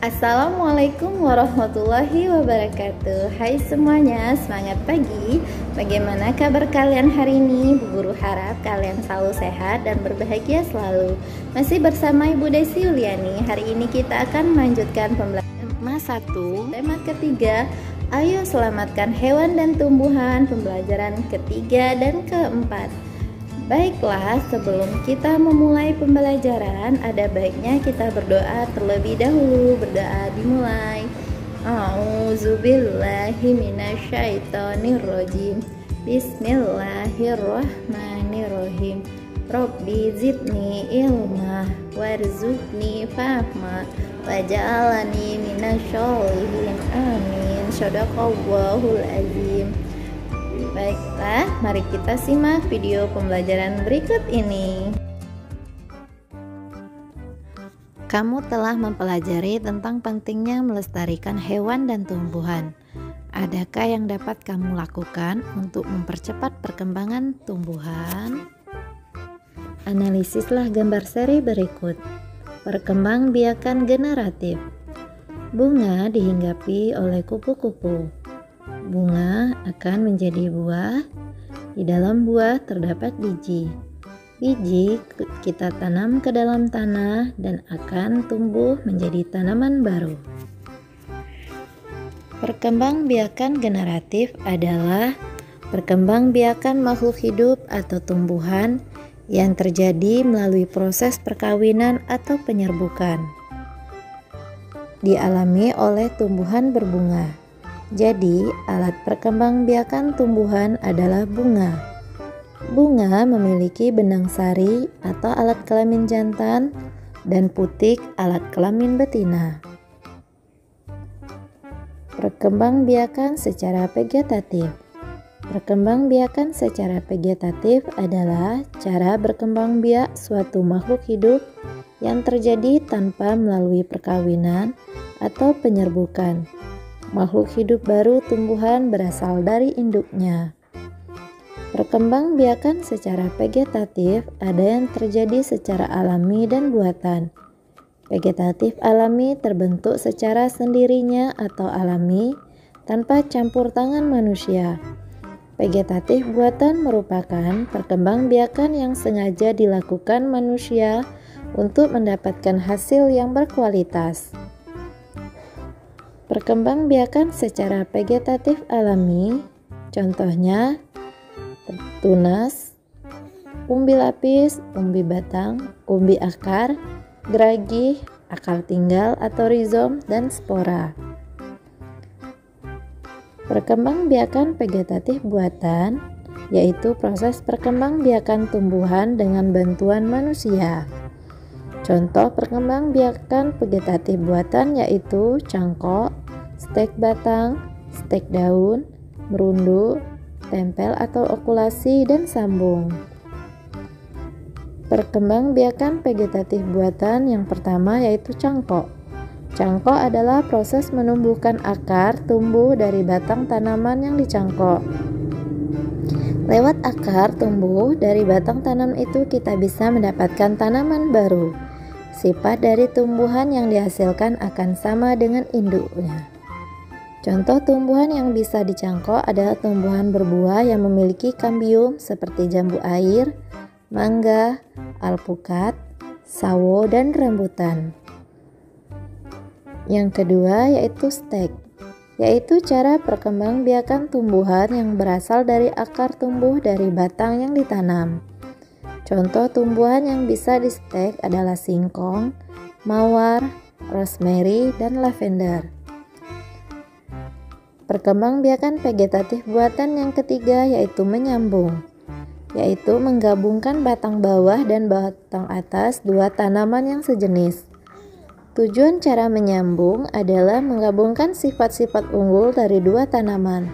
Assalamualaikum warahmatullahi wabarakatuh. Hai semuanya, semangat pagi. Bagaimana kabar kalian hari ini? Bu Guru harap kalian selalu sehat dan berbahagia selalu. Masih bersama Ibu Desi Yuliani. Hari ini kita akan melanjutkan pembelajaran tema 1, tema ketiga. Ayo selamatkan hewan dan tumbuhan, pembelajaran ketiga dan keempat. Baiklah, sebelum kita memulai pembelajaran, ada baiknya kita berdoa terlebih dahulu. Berdoa dimulai. A'udzubillahi minasyaitonirrajim. Bismillahirrahmanirrahim. Rabbi zidni ilma warzuqni fahma waj'alni minasyolihin. Amin. Shadaqallahul azim. Baiklah, mari kita simak video pembelajaran berikut ini. Kamu telah mempelajari tentang pentingnya melestarikan hewan dan tumbuhan. Adakah yang dapat kamu lakukan untuk mempercepat perkembangan tumbuhan? Analisislah gambar seri berikut. Perkembangbiakan generatif. Bunga dihinggapi oleh kupu-kupu. Bunga akan menjadi buah. Di dalam buah terdapat biji. Biji kita tanam ke dalam tanah dan akan tumbuh menjadi tanaman baru. Perkembangbiakan generatif adalah perkembangbiakan makhluk hidup atau tumbuhan yang terjadi melalui proses perkawinan atau penyerbukan. Dialami oleh tumbuhan berbunga. Jadi, alat perkembangbiakan tumbuhan adalah bunga. Bunga memiliki benang sari atau alat kelamin jantan dan putik alat kelamin betina. Perkembangbiakan secara vegetatif. Perkembangbiakan secara vegetatif adalah cara berkembang biak suatu makhluk hidup yang terjadi tanpa melalui perkawinan atau penyerbukan. Makhluk hidup baru tumbuhan berasal dari induknya. Perkembangbiakan secara vegetatif ada yang terjadi secara alami dan buatan. Vegetatif alami terbentuk secara sendirinya atau alami tanpa campur tangan manusia. Vegetatif buatan merupakan perkembangbiakan yang sengaja dilakukan manusia untuk mendapatkan hasil yang berkualitas. Perkembangbiakan secara vegetatif alami, contohnya tunas, umbi lapis, umbi batang, umbi akar, geragih, akar tinggal atau rizom, dan spora. Perkembangbiakan vegetatif buatan, yaitu proses perkembangbiakan tumbuhan dengan bantuan manusia. Contoh perkembangbiakan vegetatif buatan yaitu cangkok, stek batang, stek daun, merundu, tempel atau okulasi, dan sambung. Perkembangbiakan vegetatif buatan yang pertama yaitu cangkok. Cangkok adalah proses menumbuhkan akar tumbuh dari batang tanaman yang dicangkok. Lewat akar tumbuh dari batang tanam itu kita bisa mendapatkan tanaman baru. Sifat dari tumbuhan yang dihasilkan akan sama dengan induknya. Contoh tumbuhan yang bisa dicangkok adalah tumbuhan berbuah yang memiliki kambium seperti jambu air, mangga, alpukat, sawo, dan rambutan. Yang kedua yaitu stek, yaitu cara perkembangbiakan tumbuhan yang berasal dari akar tumbuh dari batang yang ditanam. Contoh tumbuhan yang bisa di stek adalah singkong, mawar, rosemary, dan lavender. Perkembangbiakan vegetatif buatan yang ketiga yaitu menyambung, yaitu menggabungkan batang bawah dan batang atas dua tanaman yang sejenis. Tujuan cara menyambung adalah menggabungkan sifat-sifat unggul dari dua tanaman,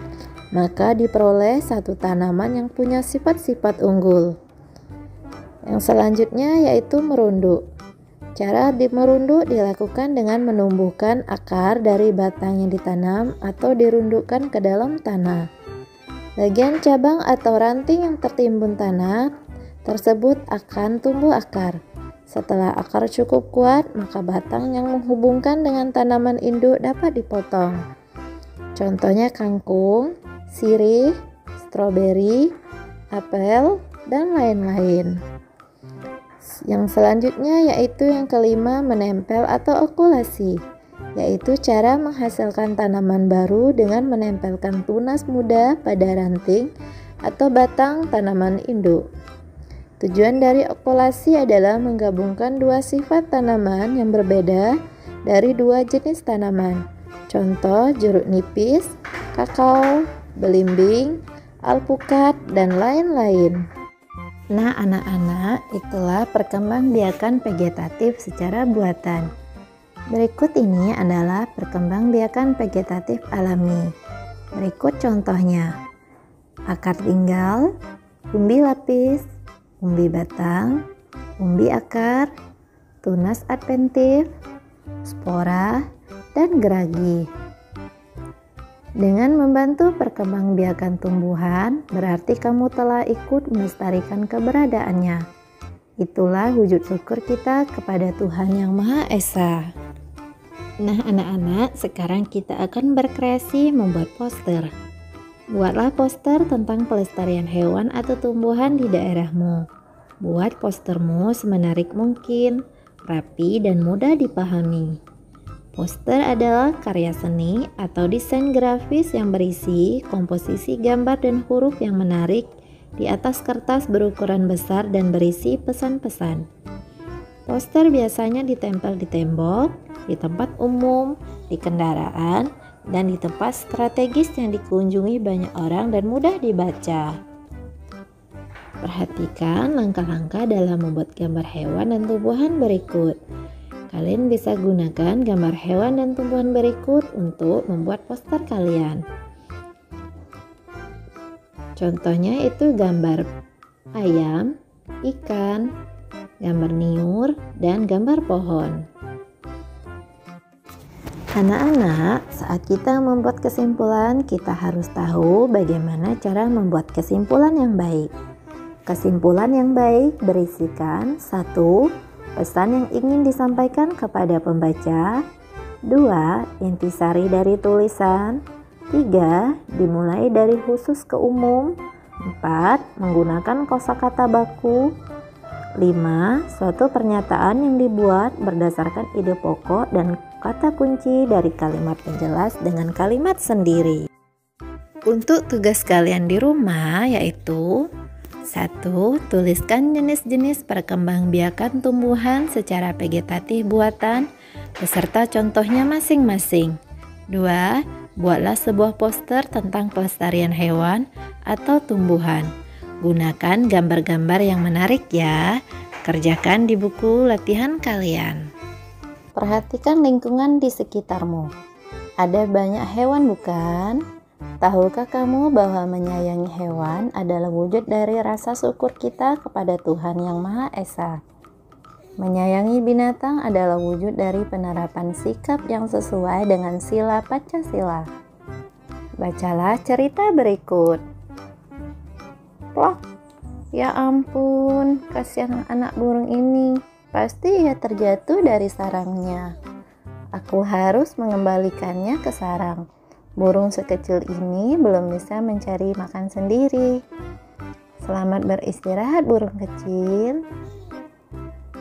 maka diperoleh satu tanaman yang punya sifat-sifat unggul. Yang selanjutnya yaitu merunduk. Cara merunduk dilakukan dengan menumbuhkan akar dari batang yang ditanam atau dirundukkan ke dalam tanah. Bagian cabang atau ranting yang tertimbun tanah tersebut akan tumbuh akar. Setelah akar cukup kuat, maka batang yang menghubungkan dengan tanaman induk dapat dipotong. Contohnya kangkung, sirih, stroberi, apel, dan lain-lain. Yang selanjutnya yaitu yang kelima, menempel atau okulasi, yaitu cara menghasilkan tanaman baru dengan menempelkan tunas muda pada ranting atau batang tanaman induk. Tujuan dari okulasi adalah menggabungkan dua sifat tanaman yang berbeda dari dua jenis tanaman. Contoh jeruk nipis, kakao, belimbing, alpukat, dan lain-lain. Nah, anak-anak, itulah perkembangbiakan vegetatif secara buatan. Berikut ini adalah perkembangbiakan vegetatif alami. Berikut contohnya: akar tinggal, umbi lapis, umbi batang, umbi akar, tunas adventif, spora, dan geragi. Dengan membantu perkembangbiakan tumbuhan, berarti kamu telah ikut melestarikan keberadaannya. Itulah wujud syukur kita kepada Tuhan Yang Maha Esa. Nah, anak-anak, sekarang kita akan berkreasi membuat poster. Buatlah poster tentang pelestarian hewan atau tumbuhan di daerahmu. Buat postermu semenarik mungkin, rapi dan mudah dipahami. Poster adalah karya seni atau desain grafis yang berisi komposisi gambar dan huruf yang menarik di atas kertas berukuran besar dan berisi pesan-pesan. Poster biasanya ditempel di tembok, di tempat umum, di kendaraan, dan di tempat strategis yang dikunjungi banyak orang dan mudah dibaca. Perhatikan langkah-langkah dalam membuat gambar hewan dan tumbuhan berikut. Kalian bisa gunakan gambar hewan dan tumbuhan berikut untuk membuat poster kalian. Contohnya itu gambar ayam, ikan, gambar niur, dan gambar pohon. Anak-anak, saat kita membuat kesimpulan, kita harus tahu bagaimana cara membuat kesimpulan yang baik. Kesimpulan yang baik berisikan: 1. Pesan yang ingin disampaikan kepada pembaca. 2. Intisari dari tulisan. 3. Dimulai dari khusus ke umum. 4. Menggunakan kosakata baku. 5. Suatu pernyataan yang dibuat berdasarkan ide pokok dan kata kunci dari kalimat penjelas dengan kalimat sendiri. Untuk tugas kalian di rumah yaitu: 1. Tuliskan jenis-jenis perkembangbiakan tumbuhan secara vegetatif buatan beserta contohnya masing-masing. 2. Buatlah sebuah poster tentang pelestarian hewan atau tumbuhan. Gunakan gambar-gambar yang menarik ya. Kerjakan di buku latihan kalian. Perhatikan lingkungan di sekitarmu. Ada banyak hewan bukan? Tahukah kamu bahwa menyayangi hewan adalah wujud dari rasa syukur kita kepada Tuhan Yang Maha Esa? Menyayangi binatang adalah wujud dari penerapan sikap yang sesuai dengan sila Pancasila. Bacalah cerita berikut. Plok, ya ampun, kasihan anak burung ini. Pasti ia terjatuh dari sarangnya. Aku harus mengembalikannya ke sarang. Burung sekecil ini belum bisa mencari makan sendiri. Selamat beristirahat burung kecil.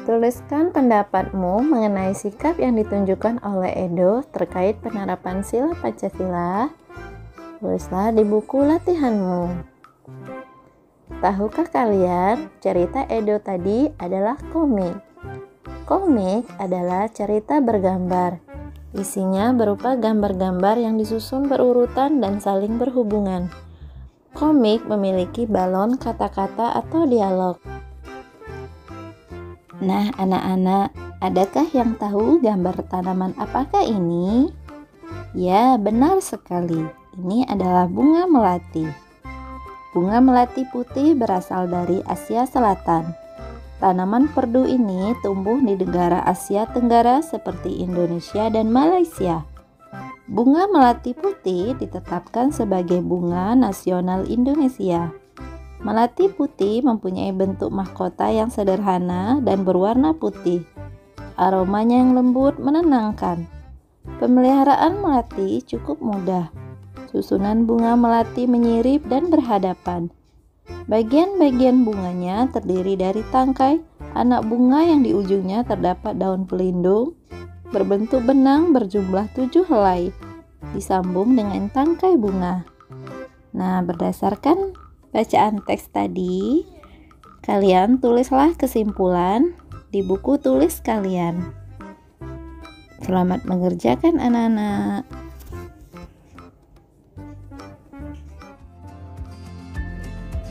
Tuliskan pendapatmu mengenai sikap yang ditunjukkan oleh Edo terkait penerapan sila Pancasila. Tulislah di buku latihanmu. Tahukah kalian, cerita Edo tadi adalah komik. Komik adalah cerita bergambar. Isinya berupa gambar-gambar yang disusun berurutan dan saling berhubungan. Komik memiliki balon kata-kata atau dialog. Nah, anak-anak, adakah yang tahu gambar tanaman apakah ini? Ya, benar sekali. Ini adalah bunga melati. Bunga melati putih berasal dari Asia Selatan. Tanaman perdu ini tumbuh di negara Asia Tenggara seperti Indonesia dan Malaysia. Bunga melati putih ditetapkan sebagai bunga nasional Indonesia. Melati putih mempunyai bentuk mahkota yang sederhana dan berwarna putih. Aromanya yang lembut menenangkan. Pemeliharaan melati cukup mudah. Susunan bunga melati menyirip dan berhadapan. Bagian-bagian bunganya terdiri dari tangkai, anak bunga yang di ujungnya terdapat daun pelindung, berbentuk benang berjumlah 7 helai, disambung dengan tangkai bunga. Nah, berdasarkan bacaan teks tadi, kalian tulislah kesimpulan di buku tulis kalian. Selamat mengerjakan anak-anak.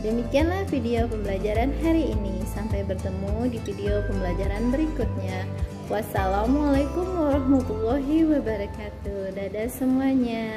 Demikianlah video pembelajaran hari ini. Sampai bertemu di video pembelajaran berikutnya. Wassalamualaikum warahmatullahi wabarakatuh. Dadah semuanya.